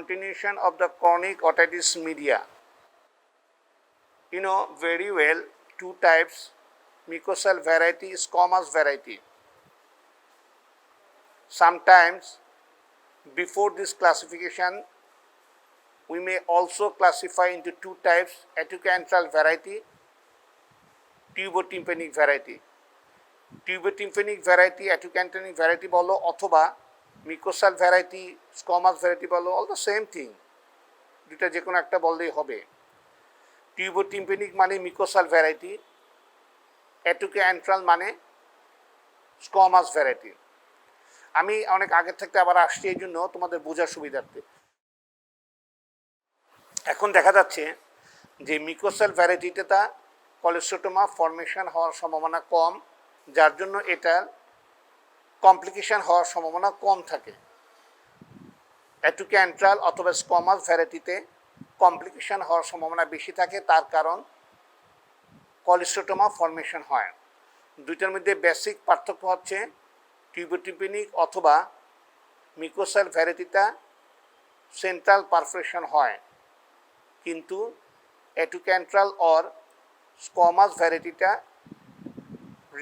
continuation of the chronic otitis media. You know very well two types, mucosal variety, squamous variety. Sometimes before this classification we may also classify into two types, atocoantral variety, tubotympanic variety. Tubotympanic variety, atticoantral variety বলো অথবা mucosal variety, squamous variety বলো, all the same thing, দুটা যে কোনো একটা বললেই হবে। টিউবোটিম্পানিক মানে মিকোসাল ভ্যারাইটি, অ্যাটোক্যান্ট্রাল মানে স্কমাস ভ্যারাইটি। আমি অনেক আগের থেকে আবার আসছি এই জন্য তোমাদের বোঝার সুবিধার্থে। এখন দেখা যাচ্ছে যে মিকোসাল ভ্যারাইটিতে কলেস্টোটোমা ফর্মেশন হওয়ার সম্ভাবনা কম, যার জন্য এটার কমপ্লিকেশন হওয়ার সম্ভাবনা কম থাকে। অ্যাটোক্যান্ট্রাল অথবা স্কমাস ভ্যারাইটিতে কমপ্লিকেশন হওয়ার সম্ভাবনা বেশি থাকে, তার কারণ কলেস্টোটোমা ফর্মেশন হয়। দুইটার মধ্যে বেসিক পার্থক্য হচ্ছে টিউবোটিম্পানিক অথবা মিকোসাল ভ্যারাইটিটা সেন্ট্রাল পারফোরেশন হয়, কিন্তু অ্যাটোক্যান্ট্রাল অর স্কমাস ভ্যারাইটিটা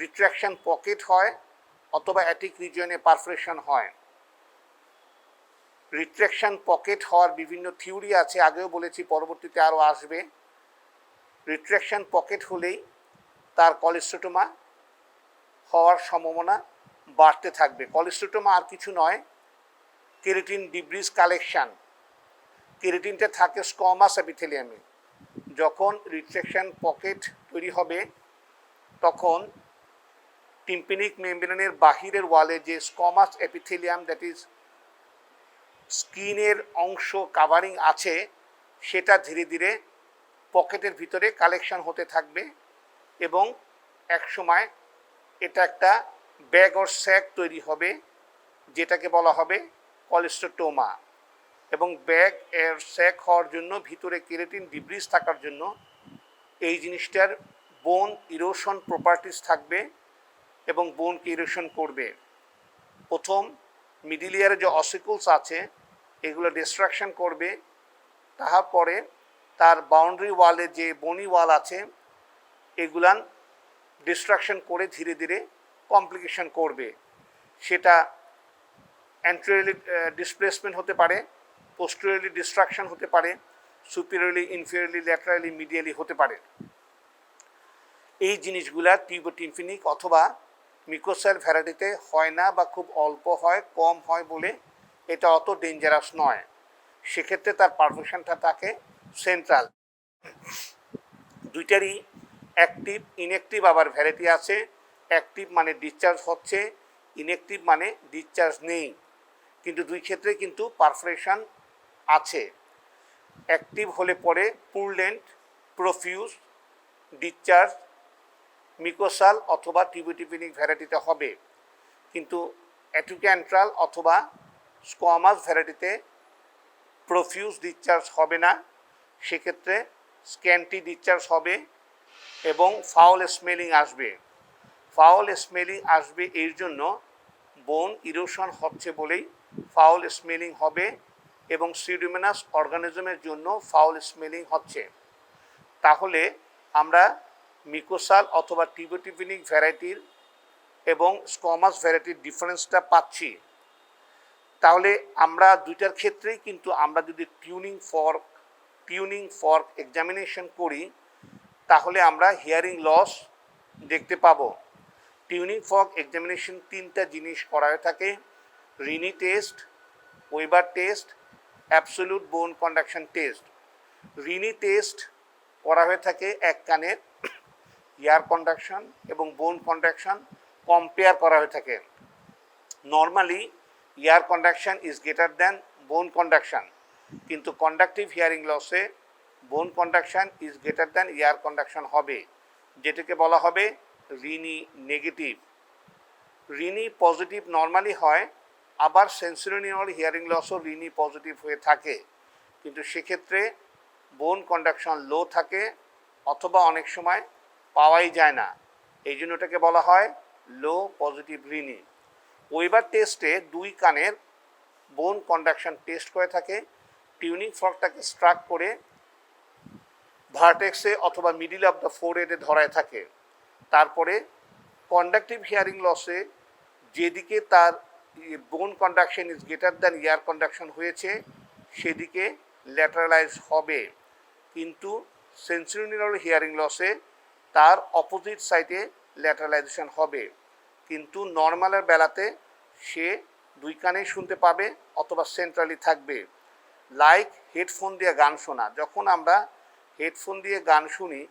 রিট্রাকশন পকেট হয় অথবা অ্যাটিক রিজিয়নে পারফোরেশন হয়। রিট্রাকশন পকেট হওয়ার বিভিন্ন থিওরি আছে, আগেও বলেছি, পরবর্তীতে আরও আসবে। রিট্রাকশন পকেট হলেই তার কলেস্টোটোমা হওয়ার সম্ভাবনা বাড়তে থাকবে। কলেস্টোটোমা আর কিছু নয়, কেরাটিন ডিব্রিজ কালেকশন। কেরাটিনটা থাকে স্কমাস এপিথেলিয়ামে। যখন রিট্রাকশন পকেট তৈরি হবে তখন টিম্পানিক মেমব্রেনের বাহিরের ওয়ালে যে স্কমাস এপিথেলিয়াম, দ্যাট ইজ স্কিনের অংশ কাভারিং আছে, সেটা ধীরে ধীরে পকেটের ভিতরে কালেকশন হতে থাকবে এবং একসময় এটা একটা ব্যাগ অর স্যাক তৈরি হবে, যেটাকে বলা হবে কলেস্টোটোমা। এবং ব্যাগ এর স্যাক হওয়ার জন্য ভিতরে কেরাটিন ডিব্রিজ থাকার জন্য এই জিনিসটার বোন ইরোশন প্রপার্টিস থাকবে এবং বোনকে ইরোশন করবে। প্রথম মিডিল ইয়ারে যে অসিকুলস আছে এগুলো ডিস্ট্রাকশন করবে, তারপরে তার বাউন্ডারি ওয়ালে যে বনি ওয়াল আছে এগুলান ডিস্ট্রাকশন করে ধীরে ধীরে কমপ্লিকেশন করবে। সেটা অ্যান্টেরিয়রলি ডিসপ্লেসমেন্ট হতে পারে, পোস্টেরিয়রলি ডিস্ট্রাকশন হতে পারে, সুপিরিয়রলি, ইনফিরিয়রলি, ল্যাটারালি, মিডিয়ালি হতে পারে। এই জিনিসগুলা টিউবোটিম্পানিক অথবা মিকোসাল ভ্যারাইটিতে হয় না বা খুব অল্প হয়, কম হয় বলে এটা অত ডেঞ্জারাস নয়। সেক্ষেত্রে তার পারফেকশনটা থাকে সেন্ট্রাল। দুইটারই অ্যাক্টিভ ইনঅ্যাক্টিভ আবার ভ্যারাইটি আছে। অ্যাক্টিভ মানে ডিসচার্জ হচ্ছে, ইনঅ্যাক্টিভ মানে ডিসচার্জ নেই, কিন্তু দুই ক্ষেত্রে কিন্তু পারফোরেশন আছে। অ্যাক্টিভ হলে পরে পুরলেন্ট, প্রফিউজ ডিসচার্জ মিকোসাল অথবা টিউবোটিম্পানিক ভ্যারাইটিতে হবে, কিন্তু অ্যাটোক্যান্ট্রাল অথবা স্কোয়ামাস ভ্যারাইটিতে প্রফিউজ ডিসচার্জ হবে না। সেক্ষেত্রে স্ক্যান্টি ডিসচার্জ হবে এবং ফাউল স্মেলিং আসবে। ফাউল স্মেলিং আসবে এর জন্য বোন ইরোশন হচ্ছে বলেই ফাউল স্মেলিং হবে এবং সিউডোমোনাস অর্গানিজমের জন্য ফাউল স্মেলিং হচ্ছে। তাহলে আমরা মিকোসাল অথবা টিউবোটিম্পানিক ভ্যারাইটির এবং স্কোয়ামাস ভ্যারাইটির ডিফারেন্সটা পাচ্ছি। তাহলে আমরা দুইটার ক্ষেত্রেই কিন্তু আমরা যদি টিউনিং ফর্ক এক্সামিনেশন করি তাহলে আমরা হিয়ারিং লস দেখতে পাবো। টিউনিং ফর্ক এক্সামিনেশন তিনটা জিনিস করা হয়ে থাকে: Rini test, weber test, absolute বোন কন্ডাকশন টেস্ট। রিনি টেস্ট করা হয়ে থাকে এক কানের ইয়ার কন্ডাকশন এবং বোন কন্ডাকশন কম্পেয়ার করা হয়ে থাকে। Normally year conduction is greater than বোন কন্ডাকশন, কিন্তু কন্ডাকটিভ হিয়ারিং লসে বোন conduction is greater than year conduction হবে, যেটাকে বলা হবে Rini negative. Rini positive normally হয়, আবার সেন্সোরিনিউরাল হিয়ারিং লসও রিনি পজিটিভ হয়ে থাকে, কিন্তু সেক্ষেত্রে বোন কন্ডাকশন লো থাকে অথবা অনেক সময় পাওয়াই যায় না, এই জন্য এটাকে বলা হয় লো পজিটিভ রিনি। ওয়েবার টেস্টে দুই কানের বোন কন্ডাকশন টেস্ট করে থাকে, টিউনিং ফর্কটাকে স্ট্রাক করে ভার্টেক্সে অথবা মিডিল অফ দ্য ফোরহেডে ধরায় থাকে। তারপরে কন্ডাকটিভ হিয়ারিং লসে যেদিকে তার বোন conduction is greater than year conduction হয়েছে সেদিকে ল্যাটারালাইজ হবে, কিন্তু সেন্সরিনিউরাল হিয়ারিং লসে তার অপোজিট সাইডে ল্যাটারালাইজেশন হবে। কিন্তু নর্মালের বেলাতে সে দুই কানেই শুনতে পাবে অথবা সেন্ট্রালি থাকবে। লাইক হেডফোন দিয়ে গান শোনা, যখন আমরা হেডফোন দিয়ে গান শুনি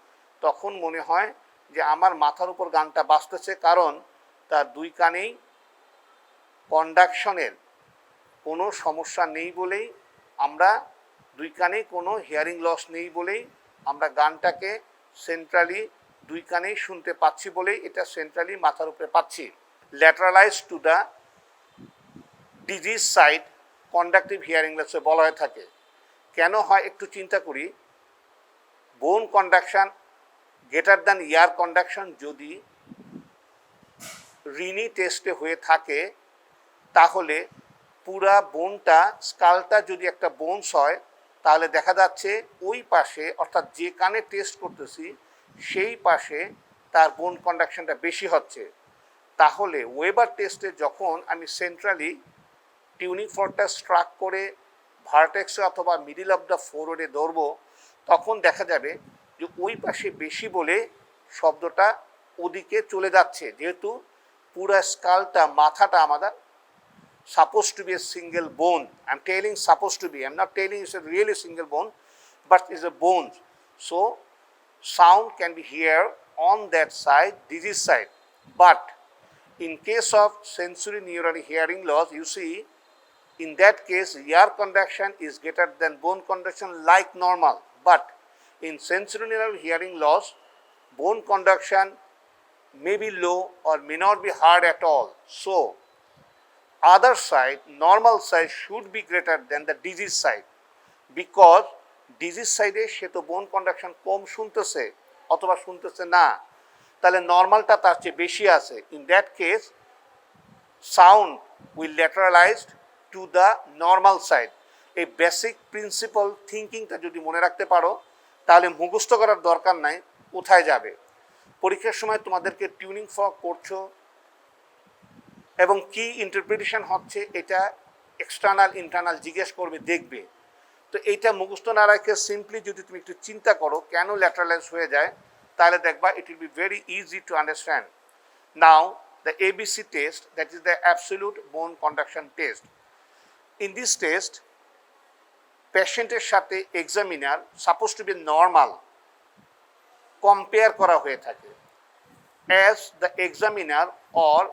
তখন মনে হয় যে আমার মাথার উপর গানটা বাজতেছে, কারণ তার দুই কানেই কন্ডাকশনের কোনো সমস্যা নেই বলেই, আমরা দুই কানেই কোনো হিয়ারিং লস নেই বলেই আমরা গানটাকে সেন্ট্রালি দুই কানেই শুনতে পাচ্ছি বলেই এটা সেন্ট্রালি মাথার উপরে পাচ্ছি। Lateralize to the disease side conductive hearing লসে বলা হয়ে থাকে। কেন হয় একটু চিন্তা করি। বোন কন্ডাকশন গ্রেটার দ্যান ইয়ার কন্ডাকশন যদি রিনি টেস্টে হয়ে থাকে তাহলে পুরা বোনটা, স্কালটা যদি একটা বোনস হয় তাহলে দেখা যাচ্ছে ওই পাশে, অর্থাৎ যে কানে টেস্ট করতেছি সেই পাশে তার বোন কন্ডাকশনটা বেশি হচ্ছে। তাহলে ওয়েবার টেস্টে যখন আমি সেন্ট্রালি টিউনিং ফর্কটা স্ট্রাক করে ভার্টেক্সে অথবা মিডিল অফ দ্য ফোরহেডে ধরবো, তখন দেখা যাবে যে ওই পাশে বেশি বলে শব্দটা ওদিকে চলে যাচ্ছে, যেহেতু পুরা স্কালটা, মাথাটা আমাদের supposed to be a single bone. I'm telling supposed to be. I'm not telling it's a really single bone, but it's a bone. So sound can be here on that side, disease side. But in case of sensory neural hearing loss, you see, in that case, ear conduction is greater than bone conduction like normal. But in sensory neural hearing loss, bone conduction may be low or may not be heard at all. So other side, normal side should be greater than the disease side, because disease side সে তো বোন conduction কম শুনতেছে অথবা শুনতেছে না, তাহলে নর্মালটা তার চেয়ে বেশি আছে। In that case sound will lateralized to the normal side. এই বেসিক প্রিন্সিপাল থিঙ্কিংটা যদি মনে রাখতে পারো তাহলে মুখস্থ করার দরকার নাই কোথায় যাবে। পরীক্ষার সময় তোমাদেরকে টিউনিং ফর্ক করছো এবং কি ইন্টারপ্রিটেশন হচ্ছে এটা এক্সটার্নাল ইন্টারনাল জিজ্ঞেস করবে, দেখবে। তো এইটা মুখস্থ না রাখে সিম্পলি যদি তুমি একটু চিন্তা করো কেন ল্যাটারালাইজ হয়ে যায়, তাহলে দেখবা it will be very easy to understand. Now the ABC test, that is the absolute bone conduction test. In this test পেশেন্টের সাথে examiner suppose to be normal compare করা হয়ে থাকে। As the examiner or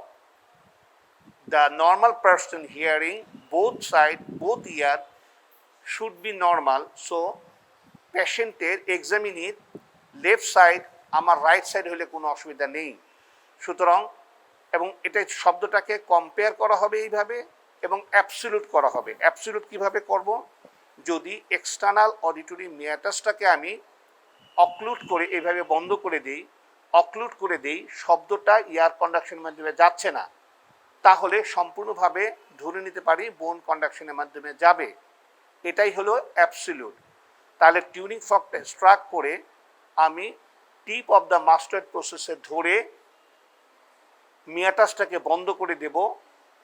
the normal person hearing both side, both ear should be normal. So পেশেন্টের এক্সামিনের left side আমার right side হলে কোনো অসুবিধা নেই। সুতরাং এবং এটা শব্দটাকে কম্পেয়ার করা হবে এইভাবে এবং অ্যাবসলিউট করা হবে। অ্যাবসলিউট কিভাবে করব? যদি এক্সটার্নাল অডিটরি মিয়াটাসটাকে আমি অক্লুড করে এইভাবে বন্ধ করে দিই, অক্লুড করে দিই, শব্দটা ইয়ার কন্ডাকশনের মাধ্যমে যাচ্ছে না, তাহলে সম্পূর্ণভাবে ধরে নিতে পারি বোন কন্ডাকশনের মাধ্যমে যাবে। এটাই হলো অ্যাবসলিউট। তাহলে টিউনিং ফর্কটা স্ট্রাক করে আমি টিপ অফ দ্য মাস্টার্ড প্রসেসে ধরে মিয়াটাসটাকে বন্ধ করে দেব।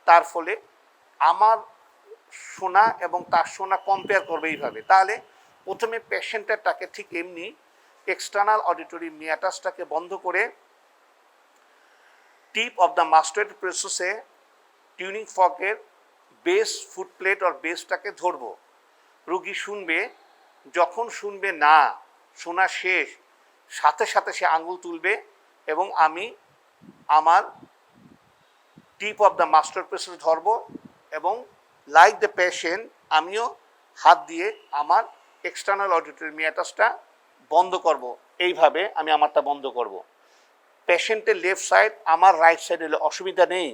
তার ফলে আমার শোনা এবং তার শোনা কম্পেয়ার করবে এইভাবে। তাহলে প্রথমে পেশেন্টেরটাকে ঠিক এমনি এক্সটার্নাল অডিটরি মিয়াটাসটাকে বন্ধ করে টিপ অফ দ্য মাস্টার্ড প্রসেসে টিউনিং ফর্কের বেস ফুটপ্লেট আর বেসটাকে ধরব। রুগী শুনবে, যখন শুনবে না, শোনা শেষ, সাথে সাথে সে আঙুল তুলবে এবং আমি আমার tip of the master process ধরব এবং লাইক দ্য পেশেন্ট আমিও হাত দিয়ে আমার এক্সটার্নাল অডিটরি মিয়াটাসটা বন্ধ করব। এইভাবে আমি আমারটা বন্ধ করব। পেশেন্টের লেফট সাইড, আমার রাইট সাইড হলে অসুবিধা নেই,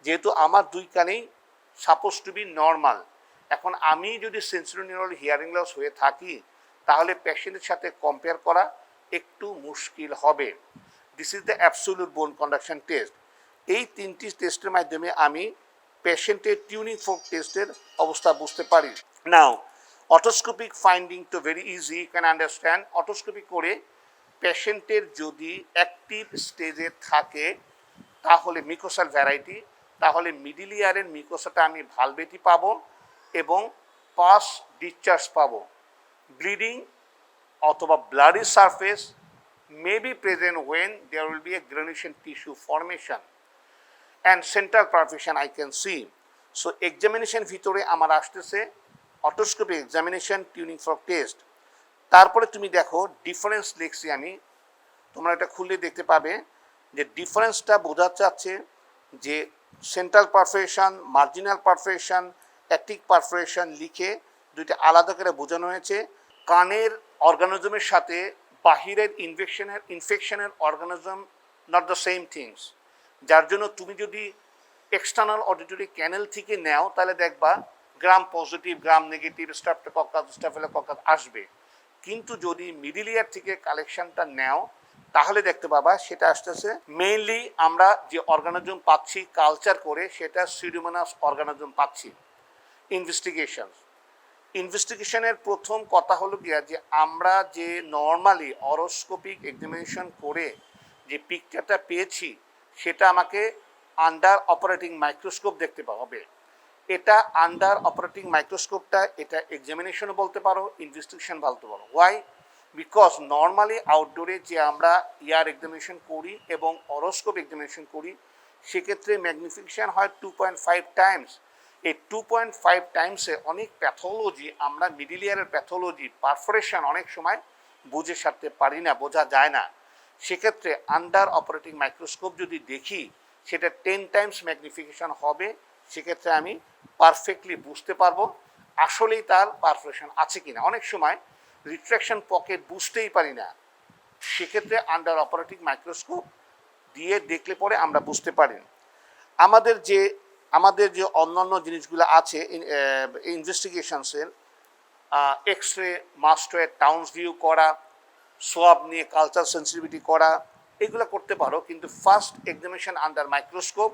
যেহেতু আমার দুই কানেই সাপোজ টু বি নর্মাল। এখন আমি যদি সেন্সরি নিউরাল হিয়ারিং লস হয়ে থাকি তাহলে পেশেন্টের সাথে কম্পেয়ার করা একটু মুশকিল হবে। This is the absolute bone conduction test. এই তিনটি টেস্টের মাধ্যমে আমি পেশেন্টের টিউনিং ফর্ক টেস্টের অবস্থা বুঝতে পারি। নাও অটোস্কোপিক ফাইন্ডিং তো very easy, you can understand. Otoscopy করে পেশেন্টের যদি অ্যাক্টিভ স্টেজে থাকে তাহলে মিকোসাল ভ্যারাইটি, তাহলে মিডিল ইয়ারের মিকোসাটা আমি ভালভেটি পাবো এবং পাস ডিসচার্জ পাবো। ব্লিডিং অথবা bloody surface may be present when there will be a granulation tissue formation and central perfusion I can see. So examination ভিতরে আমার আসতেছে otoscopic examination, tuning fork test. তারপরে তুমি দেখো ডিফারেন্স লিখছি আমি, তোমরা এটা খুললে দেখতে পাবে যে ডিফারেন্সটা বোঝা যাচ্ছে যে central perforation, marginal perforation, active perforation লিখে দুইটা আলাদা করে বোঝানো হয়েছে। কানের অর্গানিজমের সাথে বাহিরের ইনফেকশনের organism not the same things, যার জন্য তুমি যদি এক্সটার্নাল অডিটরি ক্যানেল থেকে নেও তাহলে দেখবা gram positive, gram negative, streptococcus, staphylococcus আসবে। কিন্তু যদি মিডিল ইয়ার থেকে কালেকশনটা নেও তাহলে দেখতে পাবা সেটা আসতেছে মেইনলি আমরা যে অর্গানিজম পাচ্ছি কালচার করে সেটা সিউডোমোনাস অর্গানিজম পাচ্ছি। ইনভেস্টিগেশনের প্রথম কথা হলো গিয়া যে আমরা যে নর্মালি অরোস্কোপিক এক্সামিনেশন করে যে পিকচারটা পেয়েছি সেটা আমাকে আন্ডার অপারেটিং মাইক্রোস্কোপ দেখতে হবে। এটা আন্ডার অপারেটিং মাইক্রোস্কোপটা এটা এক্সামিনেশনও বলতে পারো, ইনভেস্টিগেশন বলতে পারো। ওয়াই? বিকজ নর্মালি আউটডোরে যে আমরা ইয়ার এক্সামিনেশন করি এবং অরোস্কোপ এক্সামিনেশন করি সেক্ষেত্রে ম্যাগনিফিকেশন হয় 2.5 টাইমস। এই 2.5 টাইমসে অনেক প্যাথোলজি আমরা মিডিল ইয়ারের প্যাথোলজি পারফোরেশন অনেক সময় বুঝে সারতে পারি না, বোঝা যায় না। সেক্ষেত্রে আন্ডার অপারেটিং মাইক্রোস্কোপ যদি দেখি সেটা 10 টাইমস ম্যাগনিফিকেশন হবে, সেক্ষেত্রে আমি পারফেক্টলি বুঝতে পারবো আসলেই তার পারফোরেশন আছে কিনা। অনেক সময় রিট্রাকশন পকেট বুঝতেই পারি না, সেক্ষেত্রে আন্ডার অপারেটিং মাইক্রোস্কোপ দিয়ে দেখলে পরে আমরা বুঝতে পারি। আমাদের যে অন্যান্য জিনিসগুলো আছে ইনভেস্টিগেশনসের, এক্স রে, মাস্টওয়েট, টাউন্স ভিউ করা, সোয়াব নিয়ে কালচার সেন্সিটিভিটি করা, এগুলো করতে পারো। কিন্তু first examination under microscope,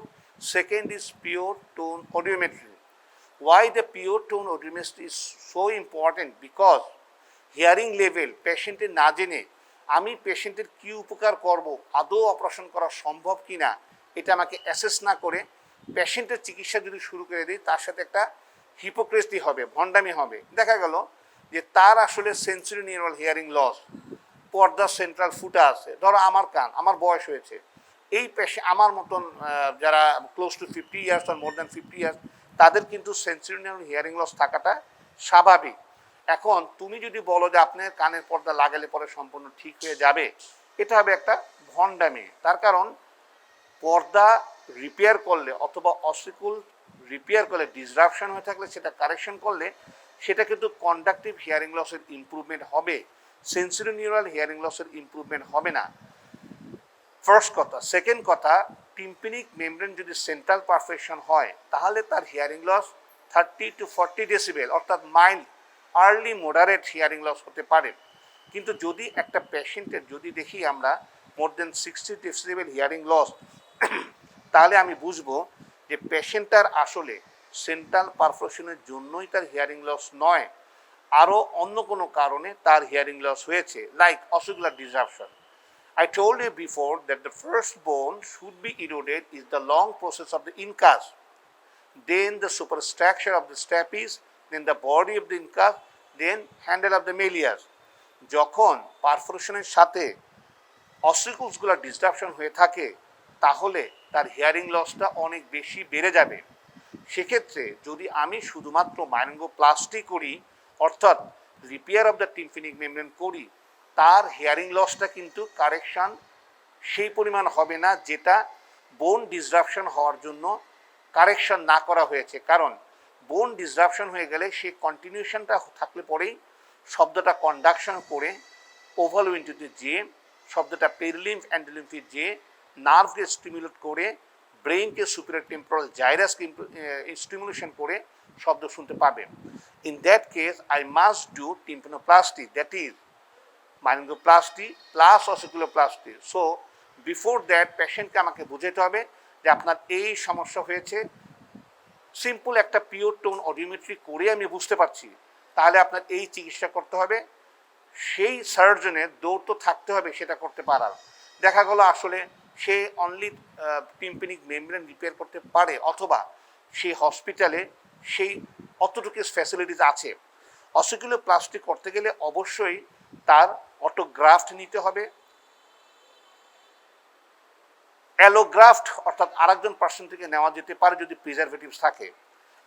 second is pure tone audiometry. Why the pure tone audiometry is so important? Because hearing level পেশেন্টের না জেনে আমি পেশেন্টের কী উপকার করব, আদৌ অপারেশন করা সম্ভব কি না, এটা আমাকে অ্যাসেস না করে পেশেন্টের চিকিৎসা যদি শুরু করে দিই তার সাথে একটা হিপোক্রেসি হবে, ভণ্ডামি হবে। দেখা গেল যে তার আসলে সেন্সরি নিউরাল হিয়ারিং লস, পর্দা সেন্ট্রাল ফুটা আছে। ধরো আমার কান, আমার বয়স হয়েছে, এই আমার মতন যারা ক্লোজ টু 50 ইয়ার্স আর মোর দ্যান 50 ইয়ার্স তাদের কিন্তু সেন্সরি নিউরাল হিয়ারিং লস থাকাটা স্বাভাবিক। এখন তুমি যদি বলো যে আপনার কানের পর্দা লাগালে পরে সম্পূর্ণ ঠিক হয়ে যাবে, এটা হবে একটা ভণ্ডামি। তার কারণ পর্দা রিপেয়ার করলে অথবা অসিকুল রিপেয়ার করলে, ডিসরাপশন হয়ে থাকলে সেটা কারেকশন করলে সেটা কিন্তু কন্ডাকটিভ হিয়ারিং লসের ইমপ্রুভমেন্ট হবে, সেন্সরি নিউরাল হিয়ারিং লসের ইমপ্রুভমেন্ট হবে না। ফার্স্ট কথা। সেকেন্ড কথা, টিম্পানিক মেমব্রেন যদি সেন্ট্রাল পারফোরেশন হয় তাহলে তার হিয়ারিং লস 30 to 40 ডেসিবেল অর্থাৎ mild, early moderate hearing loss হতে পারে। কিন্তু যদি একটা পেশেন্টের যদি দেখি আমরা more than 60 decibel hearing loss, তাহলে আমি বুঝবো যে পেশেন্টটার আসলে সেন্ট্রাল পারফোরেশনের জন্যই তার হিয়ারিং লস নয়, আরও অন্য কোনো কারণে তার হিয়ারিং লস হয়েছে, like ossicular disruption. I told you before that the first bone should be eroded is the long process of the incus, then the superstructure of the stapes, then the body of the incus, then handle of the malleus. যখন পারফোরেশনের সাথে অসিকুলসগুলো disruption হয়ে থাকে তাহলে তার hearing লসটা অনেক বেশি বেড়ে যাবে। সেক্ষেত্রে যদি আমি শুধুমাত্র মাইনোপ্লাস্টি করি অর্থাৎ repair of the tympanic membrane করি, তার হিয়ারিং লসটা কিন্তু কারেকশান সেই পরিমাণ হবে না যেটা বোন ডিসরাপশন হওয়ার জন্য কারেকশন না করা হয়েছে। কারণ বোন ডিসরাপশন হয়ে গেলে সেই কন্টিনিউশনটা থাকলে পরেই শব্দটা কন্ডাকশন করে ওভালউইন্টুতে যে শব্দটা পেরিলিম্ফ অ্যান্ডোলিম্ফে যে নার্ভকে স্টিমুলেট করে ব্রেইনকে সুপিরিয়র টেম্পোরাল জাইরাসকে স্টিমুলেশন করে শব্দ শুনতে পাবেন। In that case I must do tympanoplasty, that is myringoplasty plus ossiculoplasty. So before that পেশেন্টকে আমাকে বুঝাতে হবে যে আপনার এই সমস্যা হয়েছে। সিম্পল একটা পিওর টোন অডিওমেট্রি করে আমি বুঝতে পারছি তাহলে আপনার এই চিকিৎসা করতে হবে। সেই সার্জনের দৌড় তো থাকতে হবে সেটা করতে পারার। দেখা গেল আসলে সে অনলি টিম্প্যানিক মেমব্রেন রিপেয়ার করতে পারে, অথবা সেই হসপিটালে সেই অতটুকু ফ্যাসিলিটিস আছে। অসিকুলোপ্লাস্টি করতে গেলে অবশ্যই তার অটোগ্রাফট নিতে হবে, অ্যালোগ্রাফট অর্থাৎ আরেকজন পার্সন থেকে নেওয়া যেতে পারে যদি প্রিজারভেটিভস থাকে,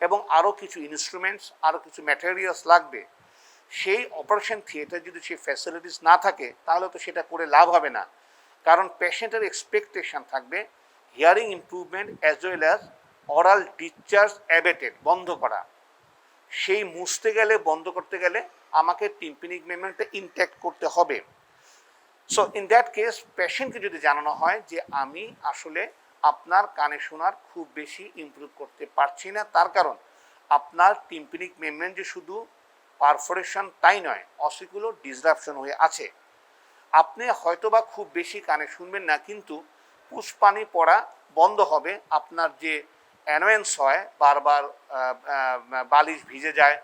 এবং আরও কিছু ইনস্ট্রুমেন্টস, আরও কিছু ম্যাটেরিয়ালস লাগবে। সেই অপারেশন থিয়েটার যদি সেই ফ্যাসিলিটিস না থাকে তাহলে তো সেটা করে লাভ হবে না, কারণ পেশেন্টের এক্সপেকটেশন থাকবে hearing improvement as well as aural discharge abated, বন্ধ করা। সেই মুছতে গেলে, বন্ধ করতে গেলে আমাকে টিম্প্যানিক মেমব্রেনটা ইনট্যাক্ট করতে হবে। সো ইন দ্যাট কেস পেশেন্টকে যদি জানানো হয় যে আমি আসলে আপনার কানে শোনার খুব বেশি ইমপ্রুভ করতে পারছি না, তার কারণ আপনার টিম্প্যানিক মেমব্রেন যে শুধু পারফোরেশন তাই নয়, অসিকুলো ডিসরাপশন হয়ে আছে। আপনি হয়তোবা খুব বেশি কানে শুনবেন না, কিন্তু পুষ্পানি পড়া বন্ধ হবে, আপনার যে অ্যানোয়েন্স হয়, বারবার বালিশ ভিজে যায়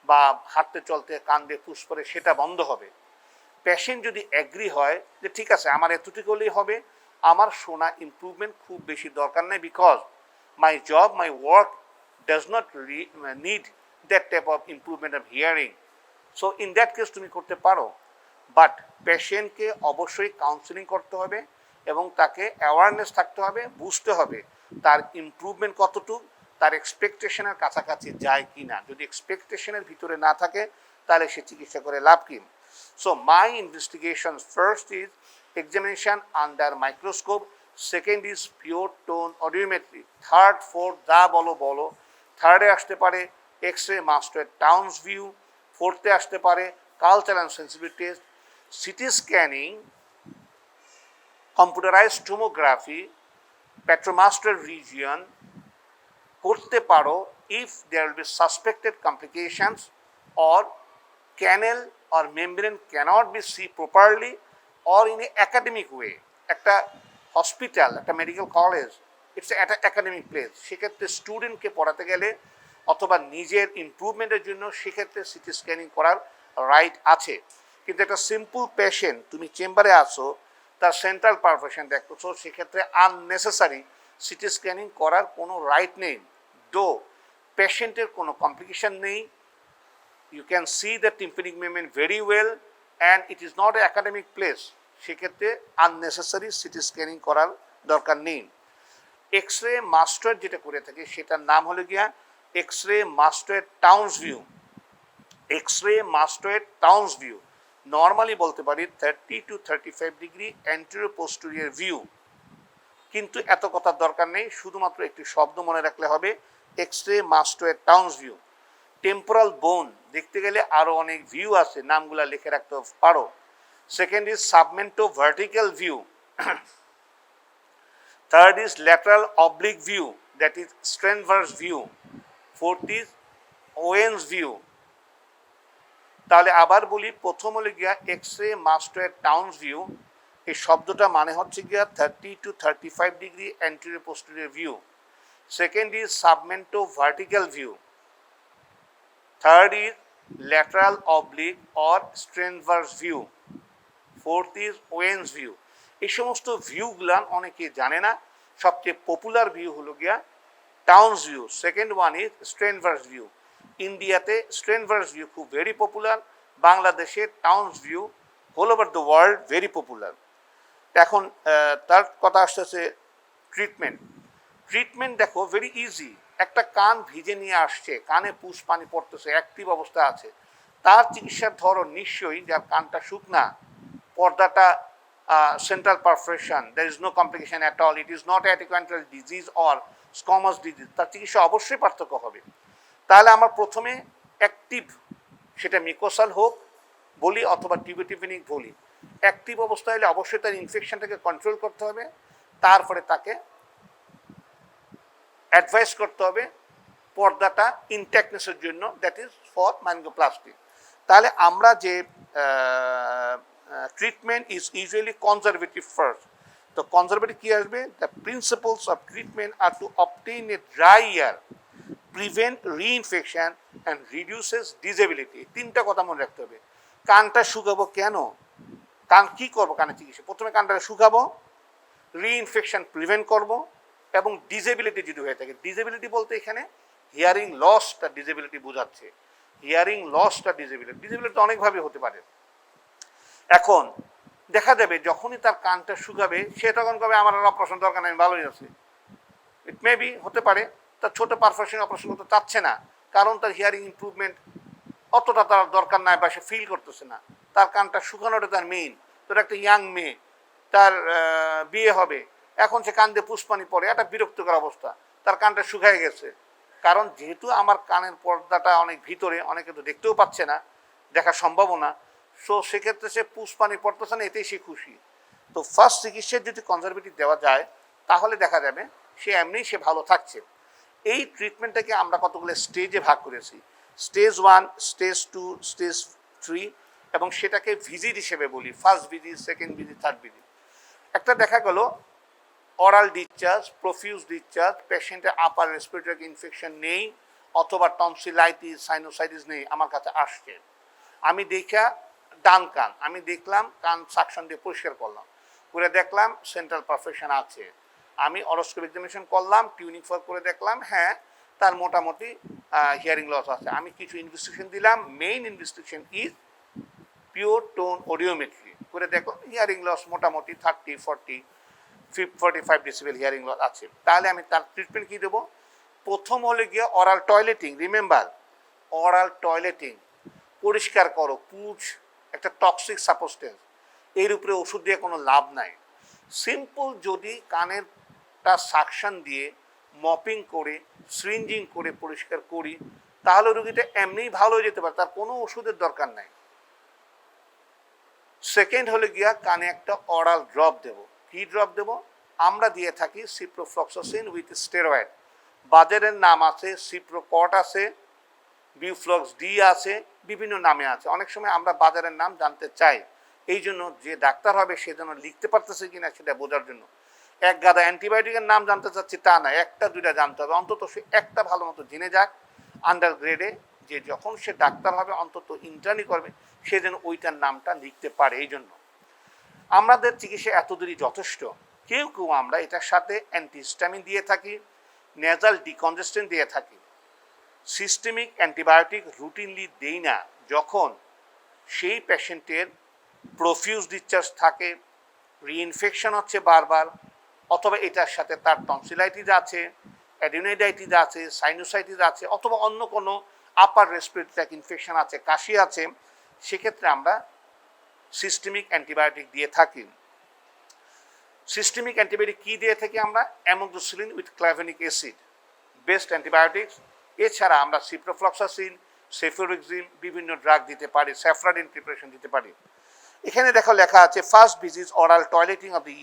বা হাঁটতে চলতে কান দিয়ে ফুস পড়ে, সেটা বন্ধ হবে। পেশেন্ট যদি অ্যাগ্রি হয় যে ঠিক আছে আমার এতটুকু হলেই হবে, আমার শোনা ইমপ্রুভমেন্ট খুব বেশি দরকার নেই, because my job, my work does not need that type of improvement of hearing, so in that case তুমি করতে পারো। বাট পেশেন্টকে অবশ্যই কাউন্সেলিং করতে হবে এবং তাকে অ্যাওয়ারনেস থাকতে হবে, বুঝতে হবে তার ইমপ্রুভমেন্ট কতটুকু, তার এক্সপেকটেশনের কাছাকাছি যায় কি না। যদি এক্সপেকটেশনের ভিতরে না থাকে তাহলে সে চিকিৎসা করে লাভ কি। So my investigations, first is examination under microscope, second is pure tone audiometry, third, fourth যা বলো বলো, থার্ডে আসতে পারে এক্স-রে মাস্টার টাউন্স ভিউ, ফোর্থে আসতে পারে culture and sensitivity test, CT scanning, computerized tomography, petromastoid region করতে পারো if there will be suspected complications or canal or membrane cannot be seen properly or in an academic way. একটা hospital, একটা medical college, it's একটা academic place, সেক্ষেত্রে স্টুডেন্টকে পড়াতে গেলে অথবা নিজের ইমপ্রুভমেন্টের জন্য সেক্ষেত্রে সিটি স্ক্যানিং করার রাইট আছে। কিন্তু একটা সিম্পল পেশেন্ট, তুমি চেম্বারে আসো, তার সেন্ট্রাল পারফেশন দেখতেছো, সেক্ষেত্রে আননেসেসারি সিটি স্ক্যানিং করার কোনো রাইট নেই। দো পেশেন্টের কোনো কমপ্লিকেশন নেই, you can see the tympanic membrane very well and it is not an academic place, সেক্ষেত্রে আননেসেসারি সিটি স্ক্যানিং করার দরকার নেই। এক্স-রে মাস্টার যেটা করে থাকে সেটার নাম হলো গিয়া X ray mastoid Towne's view. X ray mastoid Towne's view normally বলতে পারি 30 to 35 degree anterior posterior view, কিন্তু এত কথার দরকার নেই, শুধুমাত্র একটি শব্দ মনে রাখলে হবে, X ray mastoid Towne's view. Temporal bone দেখতে গেলে আরও অনেক ভিউ আছে, নামগুলো লিখে রাখতে পারো। Second is submento vertical view, third is lateral oblique view, that is Stenvers view, fourth is Owen's view. তাহলে আবার বলি, প্রথম হলে গিয়া এক্স-রে মাস্টার টাউন্স ভিউ, এই শব্দটা মানে হচ্ছে গিয়া 30 to 35 degree anterior posterior view. Second is submento vertical view, third is lateral oblique or transverse view, fourth is Owen's view. এই সমস্ত ভিউগুলা অনেকে জানে না। সবচেয়ে পপুলার ভিউ হলো গিয়া Towne's view, second one is transverse view. ইন্ডিয়াতে ট্রান্সভার্স ভিউ খুব ভেরি পপুলার, বাংলাদেশে Towne's view whole over the world very popular. এখন তার কথা আসতেছে ট্রিটমেন্ট। ট্রিটমেন্ট দেখো ভেরি ইজি, একটা কান ভিজে নিয়ে আসছে, কানে পুষ পানি পড়তেছে, অ্যাক্টিভ অবস্থা আছে, তার চিকিৎসার ধরন নিশ্চয়ই যার কানটা শুকনা, পর্দাটা central perforation, there is no complication at all, it is not atticoantral disease or squamous disease, তার চিকিৎসা অবশ্যই পার্থক্য হবে। তাহলে আমার প্রথমে অ্যাক্টিভ, সেটা মিকোসাল হোক বলি অথবা টিউবিটিফিনিক বলি, অ্যাক্টিভ অবস্থা হলে অবশ্যই তার ইনফেকশনটাকে কন্ট্রোল করতে হবে, তারপরে তাকে অ্যাডভাইস করতে হবে পর্দাটা ইনট্যাক্টনেসের জন্য, দ্যাট ইজ ফর ম্যানগোপ্লাস্টি। তাহলে আমরা যে treatment is usually conservative first. তো কনজারভেটিভ কী আসবে? The principles of treatment are to obtain a dry ear, prevent reinfection and reduces disability. তিনটা কথা মনে রাখতে হবে। কানটা শুকাবো কেন, কান কী করবো কানে চিকিৎসা? প্রথমে কানটা শুকাবো, রিইনফেকশন প্রিভেন্ট করব, এবং ডিসেবিলিটি যদি হয়ে থাকে, ডিসেবিলিটি বলতে এখানে হিয়ারিং লসটা ডিসেবিলিটি বোঝাচ্ছে। হিয়ারিং লসটা ডিসেবিলিটি, ডিসেবিলিটি অনেকভাবে হতে পারে। এখন দেখা যাবে যখনই তার কানটা শুকাবে সে তখন কবে আমার আর অপারেশন দরকার নেই, ভালোই আছে। ইট মে বি, হতে পারে তার ছোটো পারফেকশন অপারেশন করতে চাচ্ছে না, কারণ তার হিয়ারিং ইমপ্রুভমেন্ট অতটা তার দরকার নাই বা সে ফিল করতেছে না। তার কানটা শুকানোটা তার মেইন। তোর একটা ইয়াং মেয়ে, তার বিয়ে হবে, এখন সে কান দিয়ে পুষ্পানি পড়ে, একটা বিরক্তিকর অবস্থা, তার কানটা শুকায় গেছে। কারণ যেহেতু আমার কানের পর্দাটা অনেক ভিতরে, অনেকে তো দেখতেও পাচ্ছে না, দেখা সম্ভবও না, সো সেক্ষেত্রে সে পুষ্পানি পড়তেছে না, এতেই সে খুশি। তো ফার্স্ট চিকিৎসার যদি কনজারভেটিভ দেওয়া যায় তাহলে দেখা যাবে সে এমনিই সে ভালো থাকছে। এই ট্রিটমেন্টটাকে আমরা কতগুলো স্টেজে ভাগ করেছি, স্টেজ 1, স্টেজ 2, স্টেজ 3, এবং সেটাকে ভিজিট হিসেবে বলি, first visit, second visit, third visit. একটা দেখা গেল অরাল ডিসচার্জ, প্রফিউজ ডিসচার্জ, পেশেন্টের আপার রেসপিরেটরি ইনফেকশন নেই অথবা টনসিলাইটিস, সাইনোসাইটিস নেই, আমার কাছে আসছে। আমি দেখা ডান কান আমি দেখলাম, কান সাকশন দিয়ে পরিষ্কার করলাম, করে দেখলাম সেন্ট্রাল পারফেকশন আছে। আমি অরোস্কোপ এক্সামিনেশন করলাম, টিউনিং ফর করে দেখলাম হ্যাঁ তার মোটামুটি হিয়ারিং লস আছে। আমি কিছু ইনভেস্টিগেশন দিলাম, main investigation is pure tone audiometry, করে দেখলাম হিয়ারিং লস মোটামুটি 30, 40, 45 ডেসিবেল হিয়ারিং লস আছে। তাহলে আমি তার ট্রিটমেন্ট কী দেবো? প্রথম হলে গিয়ে oral toileting. Remember, oral toileting, পরিষ্কার করো, পুজ একটা টক্সিক সাবস্টেন্স, এর উপরে ওষুধ দিয়ে কোনো লাভ নাই। সিম্পল যদি কানেরটা সাকশন দিয়ে মপিং করে সিরিঞ্জিং করে পরিষ্কার করি তাহলে রুগীটা এমনিই ভালো হয়ে যেতে পারে, তার কোনো ওষুধের দরকার নাই। সেকেন্ড হলে গিয়া কানে একটা অরাল ড্রপ দেব। কি ড্রপ দেব? আমরা দিয়ে থাকি সিপ্রোফ্লক্সাসিন উইথ স্টেরয়েড। বাজারের নাম আছে, সিপ্রোকট আছে, বিউফ্লক্স ডি আছে, বিভিন্ন নামে আছে। অনেক সময় আমরা বাজারের নাম জানতে চাই, এই জন্য যে ডাক্তার হবে সে যেন লিখতে পারতেছে কিনা সেটা বোঝার জন্য। এক গাদা অ্যান্টিবায়োটিকের নাম জানতে চাচ্ছি তা না, একটা দুইটা জানতে হবে, অন্তত সে একটা ভালো মতো জেনে যাক আন্ডার গ্রেডে, যে যখন সে ডাক্তার হবে অন্তত ইন্টার্নি করবে সে যেন ওইটার নামটা লিখতে পারে। এই জন্য আমাদের চিকিৎসা এতদূরই যথেষ্ট। কেউ কেউ আমরা এটার সাথে অ্যান্টিহিস্টামিন দিয়ে থাকি, নেজাল ডিকনজেস্টেন্ট দিয়ে থাকি। সিস্টেমিক অ্যান্টিবায়োটিক রুটিনলি দেই না যখন সেই পেশেন্টের প্রফিউজ ডিসচার্জ থাকে, রিইনফেকশন হচ্ছে বারবার, অথবা এটার সাথে তার টনসিলাইটিস আছে, অ্যাডিনোইডাইটিস আছে, সাইনোসাইটিস আছে, অথবা অন্য কোনো আপার রেসপিরেটরি ট্র্যাক্ট ইনফেকশন আছে, কাশি আছে, সেক্ষেত্রে আমরা সিস্টেমিক অ্যান্টিবায়োটিক দিয়ে থাকি। সিস্টেমিক অ্যান্টিবায়োটিক কী দিয়ে থাকি আমরা? Amoxicillin with clavulanic acid, best antibiotics. এছাড়া আমরা সিপ্রোফ্লক্সাসিন, সেফোরিক্সিন, বিভিন্ন ড্রাগ দিতে পারি, স্যাফ্রাডিন প্রিপারেশন দিতে পারি। এখানে দেখো লেখা আছে first visit aural toileting of the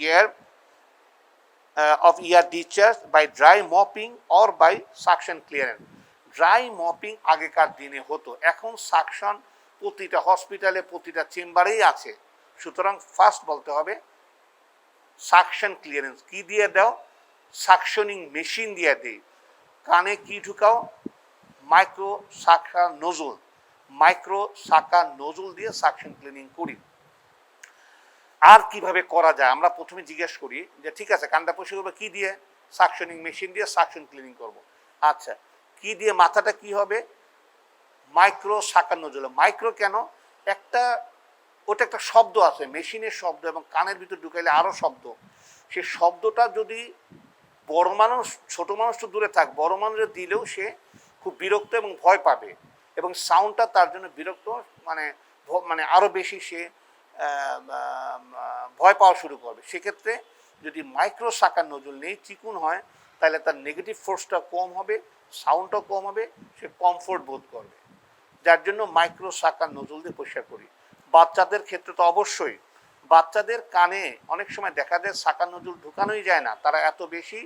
ear discharge by dry mopping or by suction clearance. Dry mopping আগেকার দিনে হতো, এখন সাকশন প্রতিটা হসপিটালে প্রতিটা চেম্বারেই আছে। সুতরাং ফার্স্ট বলতে হবে সাকশন ক্লিয়ারেন্স। কি দিয়ে দাও? সাকশনিং মেশিন দিয়ে দেই। কানে কি ঢুকাও? মাইক্রো সাকা নজল, মাইক্রো সাকা নজল দিয়ে সাকশন ক্লিনিং করি। আর কিভাবে করা যায়? আমরা প্রথমে জিজ্ঞেস করি যে ঠিক আছে কানটা পরিষ্কার করবো কি দিয়ে? সাকশনিং মেশিন দিয়ে সাকশন ক্লিনিং করব। আচ্ছা, কি দিয়ে? মাথাটা কি হবে? মাইক্রো সাকা নজল। মাইক্রো কেন? ওটা একটা শব্দ আছে, মেশিনের শব্দ, এবং কানের ভিতর ঢুকাইলে আরও শব্দ। সে শব্দটা যদি বড় মানুষ, ছোট মানুষ তো দূরে থাক, বড় মানুষের দিলেও সে খুব বিরক্ত এবং ভয় পাবে, এবং সাউন্ডটা তার জন্য বিরক্ত, মানে আরও বেশি সে ভয় পাওয়া শুরু করবে। সেক্ষেত্রে যদি মাইক্রো সাকার নজল নেই, চিকুন হয়, তাহলে তার নেগেটিভ ফোর্সটা কম হবে, সাউন্ডটাও কম হবে, সে কমফোর্ট বোধ করবে। যার জন্য মাইক্রো সাকার নজল দিয়ে পরিষ্কার করি। বাচ্চাদের ক্ষেত্রে তো অবশ্যই, বাচ্চাদের কানে অনেক সময় দেখা যায় সাকার নজল ঢুকানোই যায় না, তারা এত বেশি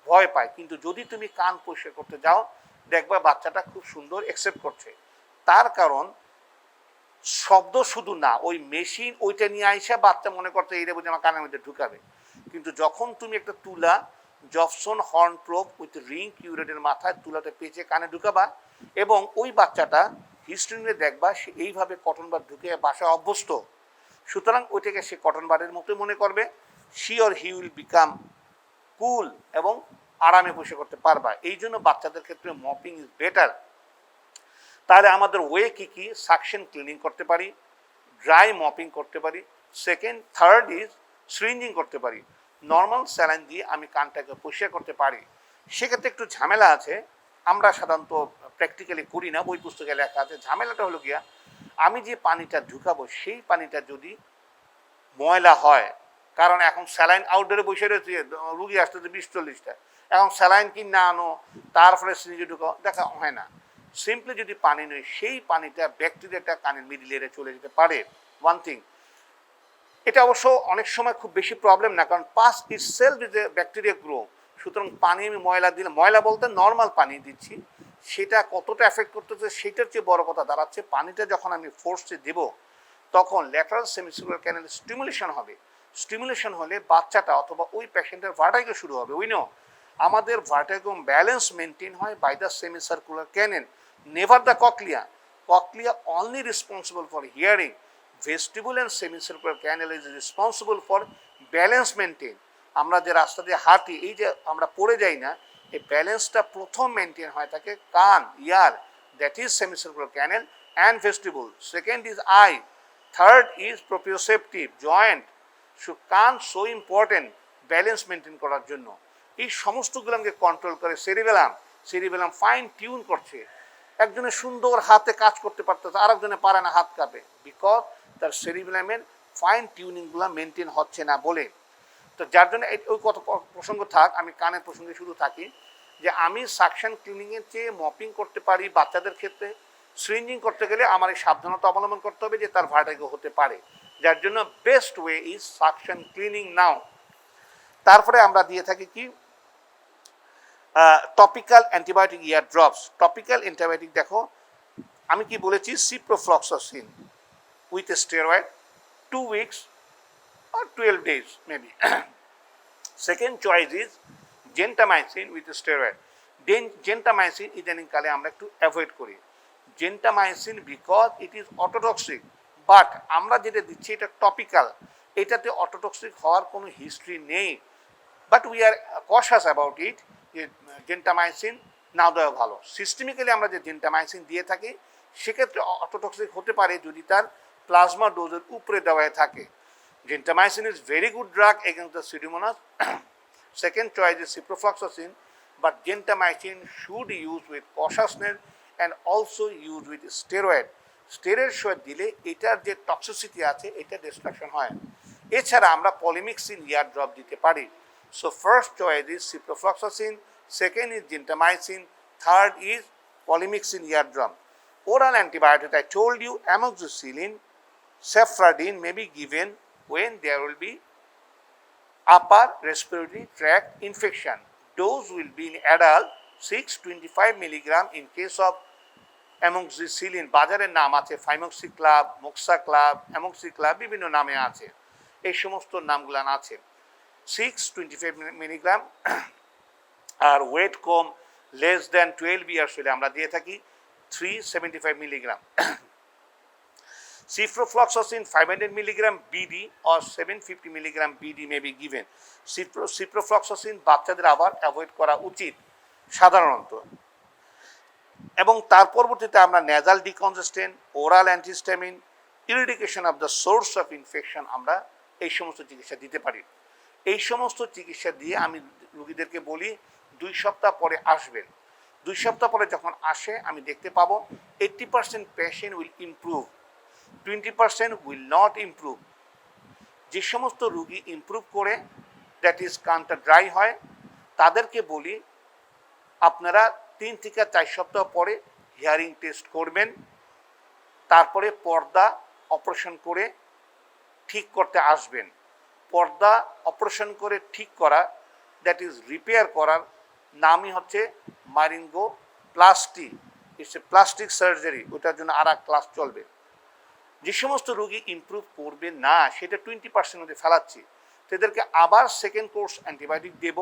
ভয় পায়। কিন্তু যদি তুমি কান পরিষ্কার করতে যাও দেখবা বাচ্চাটা খুব সুন্দর অ্যাকসেপ্ট করছে। তার কারণ শব্দ শুধু না, ওই মেশিন ওইটা নিয়ে আইসা বাচ্চা মনে করতে এইটা বুঝে আমার কানের মধ্যে ঢুকাবে। কিন্তু যখন তুমি একটা তুলা জবসন হর্ন প্রোব উইথ রিং কিউরেটের মাথায় তুলাতে পেঁচে কানে ঢুকাবা এবং ওই বাচ্চাটা হিস্ট্রি নিয়ে দেখবা সে এইভাবে কটন বার ঢুকে বাসায় অভ্যস্ত, সুতরাং ওইটাকে সে কটন বারের মতো মনে করবে। She or he will become cool এবং আরামে বসে করতে পারবা। এই জন্য বাচ্চাদের ক্ষেত্রে মপিং ইজ বেটার। তাহলে আমাদের ওয়ে কী কী? সাকশন ক্লিনিং করতে পারি, ড্রাই মপিং করতে পারি, থার্ড ইজ সিরিঞ্জিং করতে পারি। নর্মাল স্যালাইন দিয়ে আমি কানটাকে পরিষ্কার করতে পারি। সেক্ষেত্রে একটু ঝামেলা আছে, আমরা সাধারণত প্র্যাকটিক্যালি করি না, বই পুস্তকে লেখা আছে। ঝামেলাটা হলো গিয়া, আমি যে পানিটা ঢুকাবো সেই পানিটা যদি ময়লা হয়, কারণ এখন স্যালাইন আউটডোরে বসে রয়েছে, রুগী আসতেছে 20-40টা, এখন স্যালাইন কি না আনো তারপরে সিরিঞ্জে ঢুকাও, দেখা হয় না। সিম্পলি যদি পানি নয়, সেই পানিটা ব্যাকটেরিয়াটা কানের মিডিল এরিয়া চলে যেতে পারে। ওয়ান থিং, এটা অবশ্য অনেক সময় খুব বেশি প্রবলেম না, কারণ pass it self is a bacteria grow. সুতরাং পানি আমি ময়লা দিলে, ময়লা বলতে নর্মাল পানি দিচ্ছি, সেটা কতটা এফেক্ট করতেছে সেটার চেয়ে বড় কথা দাঁড়াচ্ছে পানিটা যখন আমি ফোর্সে দেব তখন ল্যাটারাল সেমিসার্কুলার ক্যানেল স্টিমুলেশন হবে। স্টিমুলেশন হলে বাচ্চাটা অথবা ওই পেশেন্টের ভার্টাইগো শুরু হবে। উইনো আমাদের ভার্টাইগো ব্যালেন্স মেনটেন হয় by the semicircular canal, never the cochlea. Cochlea only responsible for hearing, vestibule and semicircular canal is responsible for balance maintain। আমরা যে রাস্তা দিয়ে হাঁটি, এই যে আমরা পড়ে যাই না, এই ব্যালেন্সটা প্রথম মেনটেন হয় থাকে কান, ear, that is semicircular canal and vestibule. Second is eye, third is proprioceptive joint. কান সো ইম্পর্টেন্ট ব্যালেন্স মেনটেন করার জন্য। এই সমস্তগুলো আমাকে কন্ট্রোল করে সেরিবেলাম। সেরিবেলাম ফাইন টিউন করছে। একজনের সুন্দর হাতে কাজ করতে পারতেছে, আরেকজনে পারে না, হাত কাঁপে, বিকজ তার সেরিবেলামের ফাইন টিউনিংগুলো মেনটেন হচ্ছে না বলে। তো যার জন্য ওই কত প্রসঙ্গ থাক, আমি কানের প্রসঙ্গে শুরু থাকি যে আমি সাকশন ক্লিনিংয়ের চেয়ে মপিং করতে পারি বাচ্চাদের ক্ষেত্রে। সিরিঞ্জিং করতে গেলে আমার এই সাবধানতা অবলম্বন করতে হবে যে তার ভার্টাইগো হতে পারে, যার জন্য best way is suction cleaning now. তারপরে আমরা দিয়ে থাকি কি topical antibiotic ear drops. Topical antibiotic দেখো আমি কি বলেছি, ciprofloxacin with a steroid 2 weeks or 12 days maybe. Second choice is gentamicin with a steroid. Gentamicin ইদানিংকালে আমরা একটু অ্যাভয়েড করি gentamicin, because it is autotoxic. But আমরা যেটা দিচ্ছি এটা টপিক্যাল, এটাতে অটোটক্সিক হওয়ার কোনো হিস্ট্রি নেই। But we are কশাস about it, যে জেন্টামাইসিন না দেওয়া ভালো। সিস্টেমিক্যালি আমরা যে জেন্টামাইসিন দিয়ে থাকি সেক্ষেত্রে অটোটক্সিক হতে পারে যদি তার প্লাজমা ডোজের উপরে দেওয়া থাকে। Gentamicin is very good drug against the Pseudomonas. Second choice is ciprofloxacin, but gentamicin should use with cautiousness and also use with steroid. Steroid সহ দিলে এটার যে টক্সিসিটি আছে এটা ডিস্ট্রাকশন হয়। এছাড়া আমরা পলিমিক্সিন ইয়ার ড্রপ দিতে পারি। So first choice is ciprofloxacin, second is gentamicin, third is polymyxin ear drum. Oral antibiotic, I told you, amoxicillin, cephradine may be given when there will be upper respiratory tract infection. Dose will be in adult 625 milligram in case of amoxicillin. বাজারের নাম আছে ফাইমক্সি club, Moxa club, Amoxi club, বিভিন্ন নামে আছে, এই সমস্ত নামগুলো আছে। 625 মিলিগ্রাম। আর ওয়েট কম লেস দ্যান 12 ইয়ার্স হলে আমরা দিয়ে থাকি 375 milligram. Ciprofloxacin 500 milligram BD or 750 milligram BD may be given. Ciprofloxacin বাচ্চাদের আবার অ্যাভয়েড করা উচিত সাধারণত। এবং তার পরবর্তীতে আমরা nasal decongestant, oral antihistamine, eradication of the source of infection, আমরা এই সমস্ত চিকিৎসা দিতে পারি। এই সমস্ত চিকিৎসা দিয়ে আমি রোগীদেরকে বলি 2 সপ্তাহ পরে আসবেন। 2 সপ্তাহ পরে যখন আসে আমি দেখতে পাবো 80% patient will improve, 20% will not improve. যে সমস্ত রোগী ইমপ্রুভ করে, দ্যাট ইজ কানটা ড্রাই হয়, তাদেরকে বলি আপনারা 3 থেকে 4 সপ্তাহ পরে হিয়ারিং টেস্ট করবেন, তারপরে পর্দা অপারেশন করে ঠিক করতে আসবেন। পর্দা অপারেশন করে ঠিক করা, দ্যাট ইজ রিপেয়ার করার নামই হচ্ছে মারিঙ্গো প্লাস্টি। ইটস এ প্লাস্টিক সার্জারি, ওটার জন্য আর এক ক্লাস চলবে। যে সমস্ত রোগী ইমপ্রুভ করবে না সেটা 20% মধ্যে ফেলাচ্ছি, তাদেরকে আবার সেকেন্ড কোর্স অ্যান্টিবায়োটিক দেব।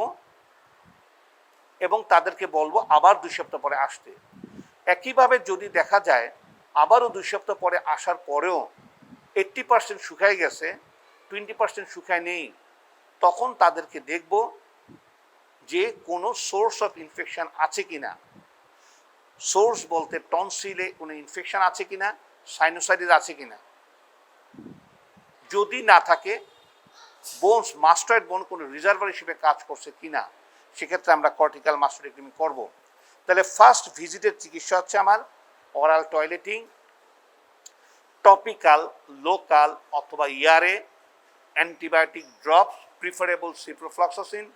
এবং তাদেরকে বলবো আবার 2 সপ্তাহ পরে আসতে। একইভাবে যদি দেখা যায় আবারও 2 সপ্তাহ পরে আসার পরেও 80% শুকায় গেছে, 20% শুকায় নেই, তখন তাদেরকে দেখব যে কোনো সোর্স অফ ইনফেকশন আছে কিনা। সোর্স বলতে টনসিলে কোনো ইনফেকশন আছে কিনা, সাইনোসাইটিস আছে কিনা। যদি না থাকে, বোনস মাস্টয়েড বোন কোনো রিজার্ভার হিসেবে কাজ করছে কিনা, সেক্ষেত্রে আমরা কর্টিক্যাল মাস্টোডেক্টমি করব। তাহলে ফার্স্ট ভিজিটের চিকিৎসা হচ্ছে আমার অরাল টয়লেটিং, টপিক্যাল, লোকাল অথবা ইয়ারে antibiotic drops, preferable ciprofloxacin.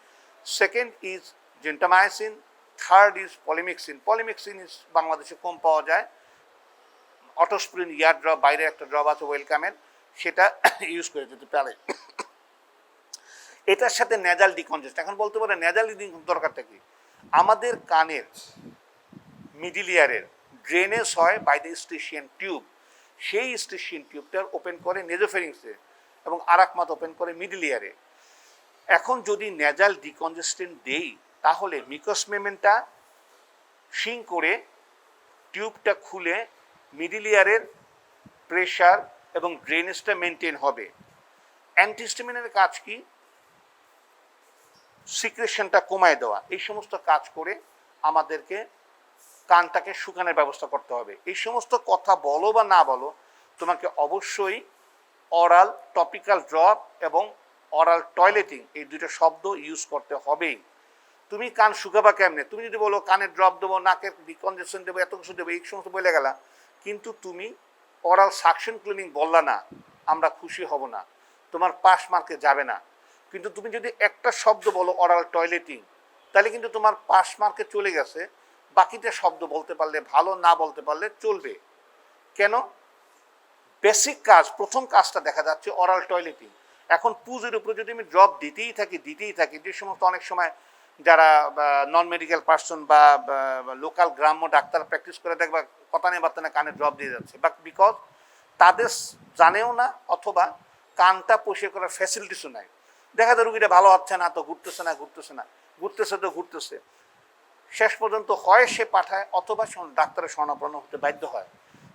Second is gentamicin. Third is polymyxin. Polymyxin is বাংলাদেশে কম পাওয়া যায়। অটোস্প্রিন ইয়ার ড্রপ, বাইরে একটা ড্রপ আছে ওয়েলকামের, সেটা ইউজ করে যেতে পারে। এটার সাথে নেজাল ডিকনজেস্ট। এখন বলতে পারে নেজাল দরকারটা কি? আমাদের কানের মিডিল ইয়ারের ড্রেনেজ হয় বাই দ্য স্টেশিয়ান টিউব। সেই স্টেশিয়ান টিউবটার ওপেন করে নেজোফেরিংসে এবং আরাকমাত ওপেন করে মিডিল ইয়ারে। এখন যদি নেজাল ডিকনজেস্টেন্ট দেই, তাহলে মিকস মেমেন্টটা শিং করে টিউবটা খুলে মিডিল ইয়ারের প্রেশার এবং ড্রেনেজটা মেনটেন হবে। অ্যান্টিহিস্টামিনের কাজ কি? সিক্রেশনটা কমায় দেওয়া। এই সমস্ত কাজ করে আমাদেরকে কানটাকে শুকানোর ব্যবস্থা করতে হবে। এই সমস্ত কথা বলো বা না বলো, তোমাকে অবশ্যই অরাল টপিক্যাল ড্রপ এবং অরাল টয়লেটিং এই দুটো শব্দ ইউজ করতে হবেই। তুমি কান শুকাবা কেমনে? তুমি যদি বলো কানের ড্রপ দেবো, নাকের ডিকনজেশন দেবো, এত কিছু দেবো, এই সমস্ত বলে গেলা, কিন্তু তুমি অরাল সাকশন ক্লিনিং বললা না, আমরা খুশি হব না, তোমার পাস মার্কে যাবে না। কিন্তু তুমি যদি একটা শব্দ বলো অরাল টয়লেটিং, তাহলে কিন্তু তোমার পাস মার্কে চলে গেছে। বাকিটা শব্দ বলতে পারলে ভালো, না বলতে পারলে চলবে। কেন? বেসিক কাজ, প্রথম কাজটা দেখা যাচ্ছে অরাল টয়লেটিং। এখন পুজের উপরে যদি আমি ড্রপ দিতেই থাকি, যে সমস্ত অনেক সময় যারা নন মেডিকেল পার্সন বা লোকাল গ্রাম্য ডাক্তার প্র্যাকটিস করে দেখবা কথা নেই বার্তা না কানে ড্রপ দিয়ে যাচ্ছে, বাট বিকজ তাদের জানেও না অথবা কানটা পরিষ্কার করার ফ্যাসিলিটিসও নাই। দেখা যায় রুগীটা ভালো হচ্ছে না, তো ঘুরতেছে। শেষ পর্যন্ত হয় সে পাঠায় অথবা ডাক্তারের শরণাপন্ন হতে বাধ্য হয়।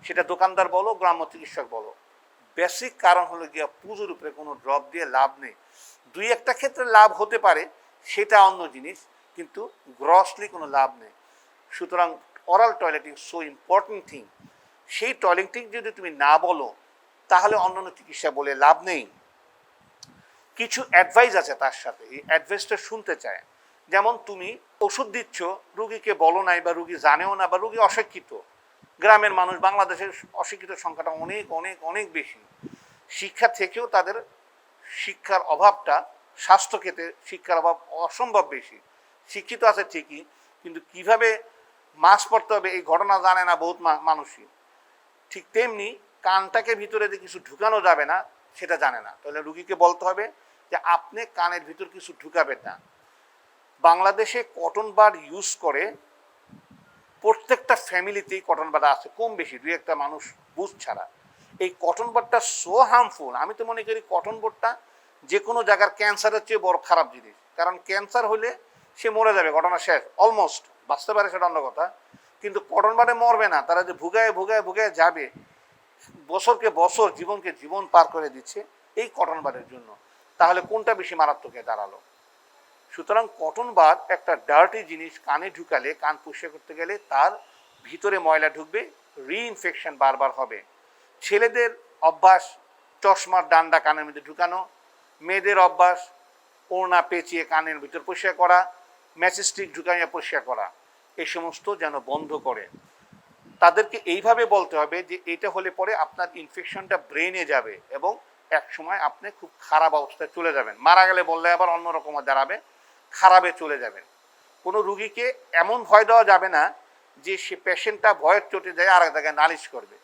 সেটা দোকানদার বলো, গ্রাম্য চিকিৎসক বলো। বেসিক কারণ হলো গিয়া পুজোর উপরে কোনো ড্রপ দিয়ে লাভ নেই। দুই একটা ক্ষেত্রে লাভ হতে পারে, সেটা অন্য জিনিস, কিন্তু গ্রসলি কোনো লাভ নেই। সুতরাং oral toileting so important thing. সেই টয়লেটিং যদি তুমি না বলো, তাহলে অন্যান্য চিকিৎসা বলে লাভ নেই। কিছু অ্যাডভাইস আছে তার সাথে, এই অ্যাডভাইসটা শুনতে চায়। যেমন তুমি ওষুধ দিচ্ছ, রুগীকে বলো নাই বা রুগী জানেও না বা রুগী অশিক্ষিত। গ্রামের মানুষ, বাংলাদেশের অশিক্ষিত সংখ্যাটা অনেক অনেক অনেক বেশি। শিক্ষা থেকেও তাদের শিক্ষার অভাবটা, স্বাস্থ্যক্ষেত্রে শিক্ষার অভাব অসম্ভব বেশি। শিক্ষিত আছে ঠিকই, কিন্তু কিভাবে মাস্ক পরতে হবে এই ঘটনা জানে না বহুত মানুষই। ঠিক তেমনি কানটাকে ভিতরে যে কিছু ঢুকানো যাবে না সেটা জানে না। তাহলে রুগীকে বলতে হবে যে আপনি কানের ভিতর কিছু ঢুকাবেন না। বাংলাদেশে কটন বাড ইউজ করে প্রত্যেকটা ফ্যামিলিতেই কটন বাড আছে, কম বেশি দুই একটা মানুষ বুঝ ছাড়া। এই কটন বাডটা সো হার্মফুল। আমি তো মনে করি কটন বাডটা যে কোনো জায়গার ক্যান্সারের চেয়ে বড় খারাপ জিনিস। কারণ ক্যান্সার হলে সে মরে যাবে, ঘটনা শেষ, অলমোস্ট। বাঁচতে পারে সেটা অন্য কথা, কিন্তু কটন বাডে মরবে না। তারা যে ভুগায় যাবে, বছরকে বছর, জীবনকে জীবন পার করে দিচ্ছে এই কটন বাডের জন্য। তাহলে কোনটা বেশি মারাত্মকে দাঁড়ালো? সুতরাং কটন বাড একটা ডার্টি জিনিস, কানে ঢুকালে, কান পরিষ্কার করতে গেলে তার ভিতরে ময়লা ঢুকবে, রিইনফেকশন বারবার হবে। ছেলেদের অভ্যাস চশমার ডান্ডা কানের মধ্যে ঢুকানো, মেয়েদের অভ্যাস ওড়না পেঁচিয়ে কানের ভিতর পরিষ্কার করা, ম্যাচস্টিক ঢুকাইয়া পরিষ্কার করা, এই সমস্ত যেন বন্ধ করে। তাদেরকে এইভাবে বলতে হবে যে এটা হলে পরে আপনার ইনফেকশনটা ব্রেনে যাবে এবং এক সময় আপনি খুব খারাপ অবস্থায় চলে যাবেন। মারা গেলে বললে আবার অন্যরকম দাঁড়াবে, খারাপে চলে যাবেন। কোনো রুগীকে এমন ভয় দেওয়া যাবে না যে সে পেশেন্টটা ভয়ের চোটে যায় আর এক জায়গায় নালিশ করবে।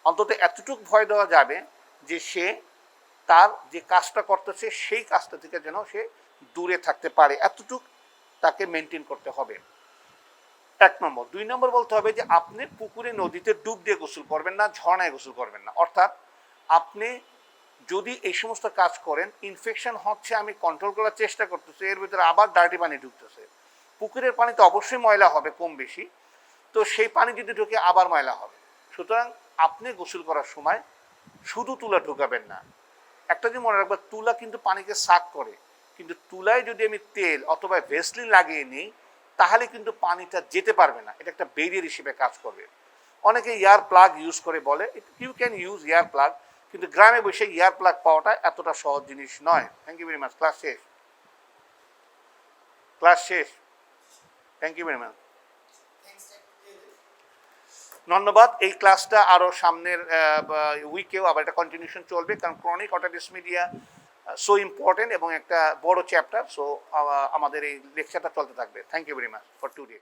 অন্তত এতটুকু ভয় দেওয়া যাবে যে সে তার যে কাজটা করতেছে সেই কাজটা থেকে যেন সে দূরে থাকতে পারে, এতটুকু তাকে মেনটেন করতে হবে। 1 নম্বর। 2 নম্বর বলতে হবে যে আপনি পুকুরে নদীতে ডুব দিয়ে গোসল করবেন না, ঝর্ণায় গোসল করবেন না। অর্থাৎ আপনি যদি এই সমস্ত কাজ করেন, ইনফেকশন হচ্ছে আমি কন্ট্রোল করার চেষ্টা করতেছি, এর ভিতরে আবার ডার্টি পানি ঢুকতেছে, পুকুরের পানি তো অবশ্যই ময়লা হবে কম বেশি, তো সেই পানি যদি ঢুকে আবার ময়লা হবে। সুতরাং আপনি গোসল করার সময় শুধু তুলা ঢুকাবেন না। একটা জিনিস মনে রাখবেন, তুলা কিন্তু পানিকে সাক করে, কিন্তু তুলায় যদি আমি তেল অথবা ভেসলিন লাগিয়ে নিই তাহলে কিন্তু পানিটা যেতে পারবে না, এটা একটা ব্যারিয়ার হিসেবে কাজ করবে। অনেকে ইয়ার প্লাগ ইউজ করে বলে you can use ear plug, কিন্তু গ্রামে বসে ইয়ার প্লাগ পাওয়াটা এতটা সহজ জিনিস নয়। Thank you very much. Class শেষ, ক্লাস শেষ। থ্যাংক ইউ ভেরি মাচ, ধন্যবাদ। এই ক্লাসটা আরও সামনের উইকেও আবার একটা কন্টিনিউশন চলবে, কারণ chronic otitis media so important এবং একটা বড় চ্যাপ্টার। সো আমাদের এই লেকচারটা চলতে থাকবে। Thank you very much for today.